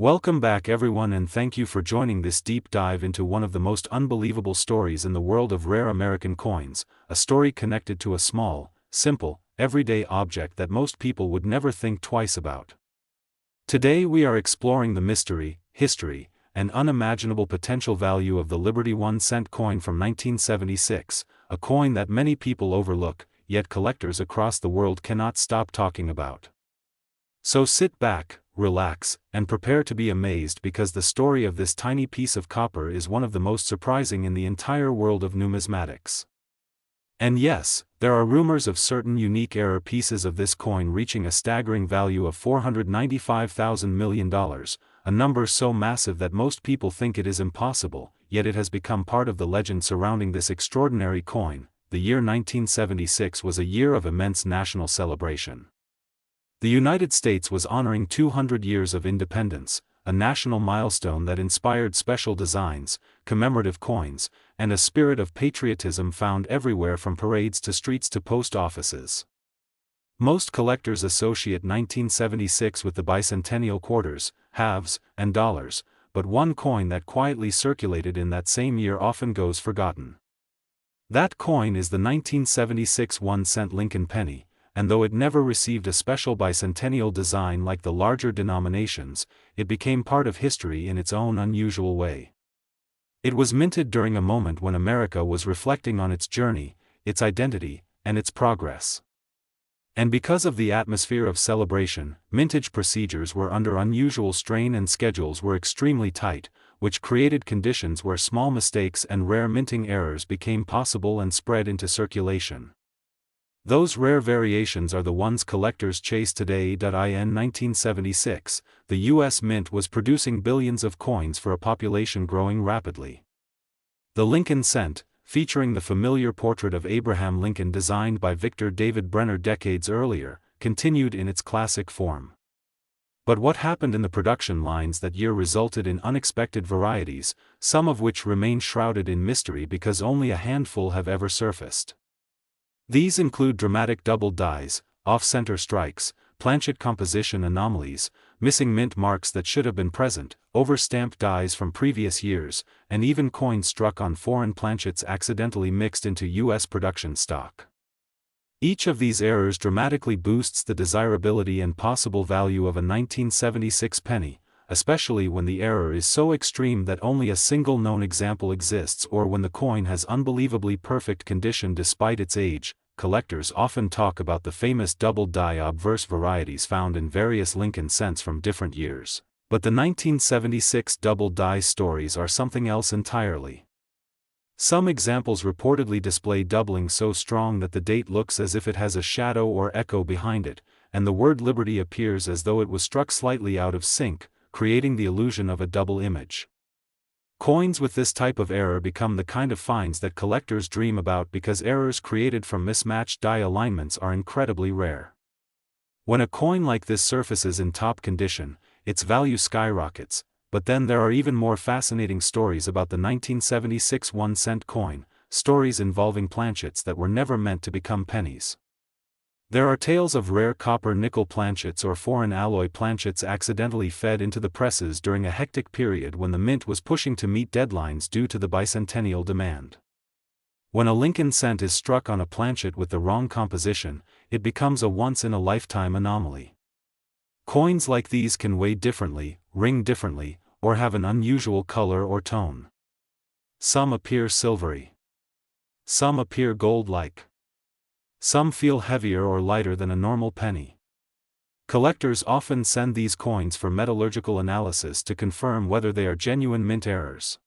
Welcome back everyone, and thank you for joining this deep dive into one of the most unbelievable stories in the world of rare American coins, a story connected to a small, simple, everyday object that most people would never think twice about. Today we are exploring the mystery, history, and unimaginable potential value of the Liberty 1-cent coin from 1976, a coin that many people overlook, yet collectors across the world cannot stop talking about. So sit back, relax, and prepare to be amazed, because the story of this tiny piece of copper is one of the most surprising in the entire world of numismatics. And yes, there are rumors of certain unique error pieces of this coin reaching a staggering value of $495,000 million, a number so massive that most people think it is impossible, yet it has become part of the legend surrounding this extraordinary coin. The year 1976 was a year of immense national celebration. The United States was honoring 200 years of independence, a national milestone that inspired special designs, commemorative coins, and a spirit of patriotism found everywhere, from parades to streets to post offices. Most collectors associate 1976 with the bicentennial quarters, halves, and dollars, but one coin that quietly circulated in that same year often goes forgotten. That coin is the 1976 1-cent Lincoln penny, and though it never received a special bicentennial design like the larger denominations, it became part of history in its own unusual way. It was minted during a moment when America was reflecting on its journey, its identity, and its progress. And because of the atmosphere of celebration, mintage procedures were under unusual strain and schedules were extremely tight, which created conditions where small mistakes and rare minting errors became possible and spread into circulation. Those rare variations are the ones collectors chase today. In 1976, the U.S. Mint was producing billions of coins for a population growing rapidly. The Lincoln cent, featuring the familiar portrait of Abraham Lincoln designed by Victor David Brenner decades earlier, continued in its classic form. But what happened in the production lines that year resulted in unexpected varieties, some of which remain shrouded in mystery because only a handful have ever surfaced. These include dramatic double dies, off-center strikes, planchet composition anomalies, missing mint marks that should have been present, over-stamped dies from previous years, and even coins struck on foreign planchets accidentally mixed into U.S. production stock. Each of these errors dramatically boosts the desirability and possible value of a 1976 penny, especially when the error is so extreme that only a single known example exists, or when the coin has unbelievably perfect condition despite its age. Collectors often talk about the famous double die obverse varieties found in various Lincoln cents from different years, but the 1976 double die stories are something else entirely. Some examples reportedly display doubling so strong that the date looks as if it has a shadow or echo behind it, and the word Liberty appears as though it was struck slightly out of sync, creating the illusion of a double image. Coins with this type of error become the kind of finds that collectors dream about, because errors created from mismatched die alignments are incredibly rare. When a coin like this surfaces in top condition, its value skyrockets, but then there are even more fascinating stories about the 1976 1-cent coin, stories involving planchets that were never meant to become pennies. There are tales of rare copper-nickel planchets or foreign alloy planchets accidentally fed into the presses during a hectic period when the mint was pushing to meet deadlines due to the bicentennial demand. When a Lincoln cent is struck on a planchet with the wrong composition, it becomes a once-in-a-lifetime anomaly. Coins like these can weigh differently, ring differently, or have an unusual color or tone. Some appear silvery. Some appear gold-like. Some feel heavier or lighter than a normal penny. Collectors often send these coins for metallurgical analysis to confirm whether they are genuine mint errors.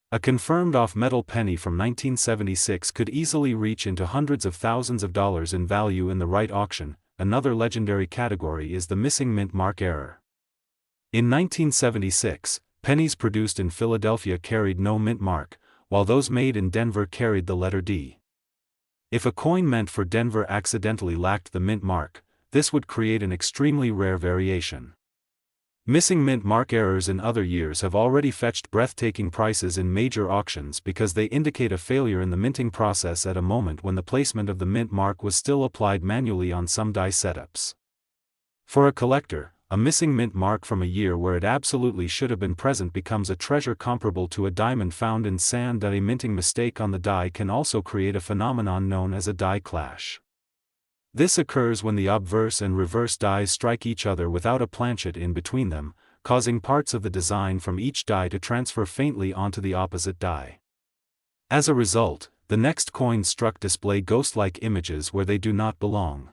A confirmed off-metal penny from 1976 could easily reach into hundreds of thousands of dollars in value in the right auction. Another legendary category is the missing mint mark error. In 1976, pennies produced in Philadelphia carried no mint mark, while those made in Denver carried the letter D. If a coin meant for Denver accidentally lacked the mint mark, this would create an extremely rare variation. Missing mint mark errors in other years have already fetched breathtaking prices in major auctions because they indicate a failure in the minting process at a moment when the placement of the mint mark was still applied manually on some die setups. For a collector, a missing mint mark from a year where it absolutely should have been present becomes a treasure comparable to a diamond found in sand. A minting mistake on the die can also create a phenomenon known as a die clash. This occurs when the obverse and reverse dies strike each other without a planchet in between them, causing parts of the design from each die to transfer faintly onto the opposite die. As a result, the next coins struck display ghost-like images where they do not belong.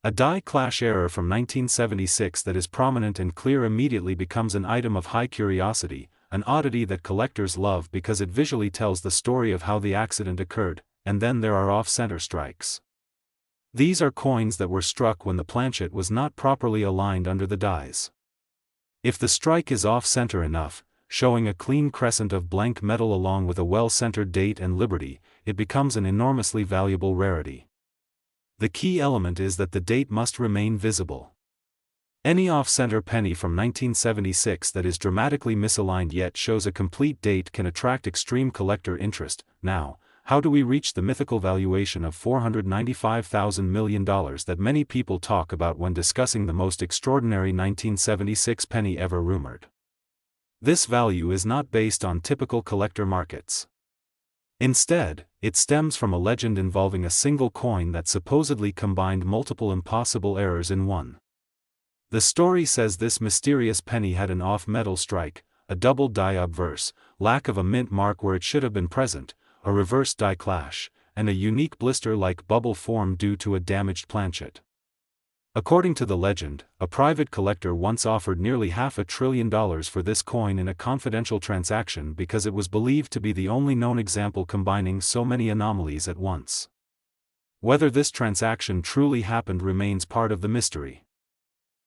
A die clash error from 1976 that is prominent and clear immediately becomes an item of high curiosity, an oddity that collectors love because it visually tells the story of how the accident occurred. And then there are off-center strikes. These are coins that were struck when the planchet was not properly aligned under the dies. If the strike is off-center enough, showing a clean crescent of blank metal along with a well-centered date and liberty, it becomes an enormously valuable rarity. The key element is that the date must remain visible. Any off-center penny from 1976 that is dramatically misaligned yet shows a complete date can attract extreme collector interest. Now, how do we reach the mythical valuation of $495,000 million that many people talk about when discussing the most extraordinary 1976 penny ever rumored? This value is not based on typical collector markets. Instead, it stems from a legend involving a single coin that supposedly combined multiple impossible errors in one. The story says this mysterious penny had an off-metal strike, a double die obverse, lack of a mint mark where it should have been present, a reverse die clash, and a unique blister-like bubble form due to a damaged planchet. According to the legend, a private collector once offered nearly $500 billion for this coin in a confidential transaction because it was believed to be the only known example combining so many anomalies at once. Whether this transaction truly happened remains part of the mystery.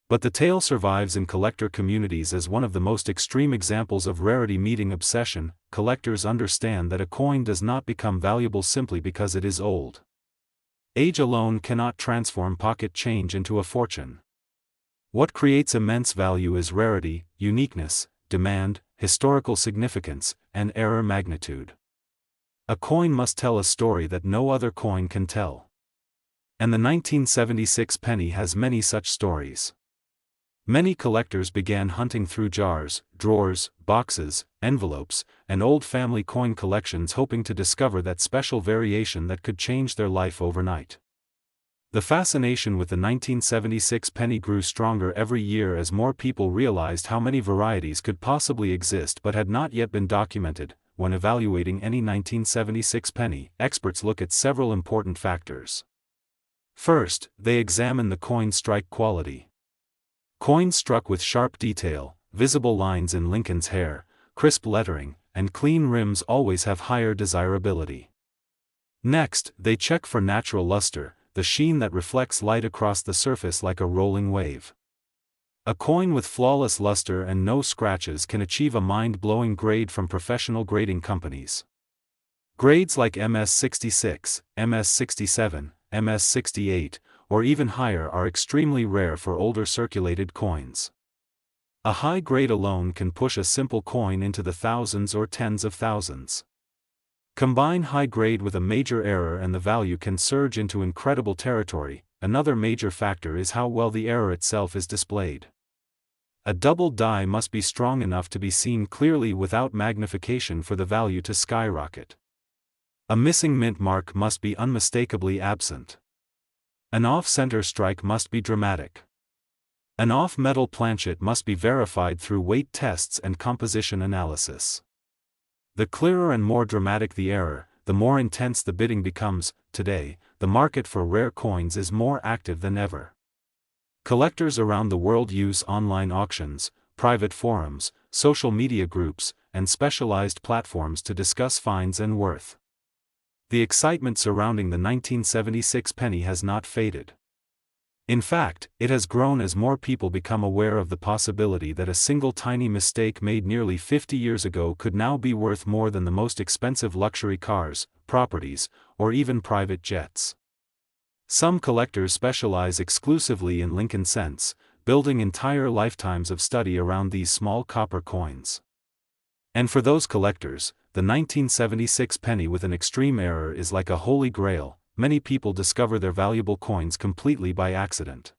But the tale survives in collector communities as one of the most extreme examples of rarity meeting obsession. Collectors understand that a coin does not become valuable simply because it is old. Age alone cannot transform pocket change into a fortune. What creates immense value is rarity, uniqueness, demand, historical significance, and error magnitude. A coin must tell a story that no other coin can tell. And the 1976 penny has many such stories. Many collectors began hunting through jars, drawers, boxes, envelopes, and old family coin collections hoping to discover that special variation that could change their life overnight. The fascination with the 1976 penny grew stronger every year as more people realized how many varieties could possibly exist but had not yet been documented. When evaluating any 1976 penny, experts look at several important factors. First, they examine the coin strike quality. Coins struck with sharp detail, visible lines in Lincoln's hair, crisp lettering, and clean rims always have higher desirability. Next, they check for natural luster, the sheen that reflects light across the surface like a rolling wave. A coin with flawless luster and no scratches can achieve a mind-blowing grade from professional grading companies. Grades like MS66, MS67, MS68, or even higher are extremely rare for older circulated coins. A high grade alone can push a simple coin into the thousands or tens of thousands. Combine high grade with a major error and the value can surge into incredible territory. Another major factor is how well the error itself is displayed. A double die must be strong enough to be seen clearly without magnification for the value to skyrocket. A missing mint mark must be unmistakably absent. An off-center strike must be dramatic. An off-metal planchet must be verified through weight tests and composition analysis. The clearer and more dramatic the error, the more intense the bidding becomes. Today, the market for rare coins is more active than ever. Collectors around the world use online auctions, private forums, social media groups, and specialized platforms to discuss finds and worth. The excitement surrounding the 1976 penny has not faded. In fact, it has grown as more people become aware of the possibility that a single tiny mistake made nearly 50 years ago could now be worth more than the most expensive luxury cars, properties, or even private jets. Some collectors specialize exclusively in Lincoln cents, building entire lifetimes of study around these small copper coins. And for those collectors, the 1976 penny with an extreme error is like a holy grail. Many people discover their valuable coins completely by accident.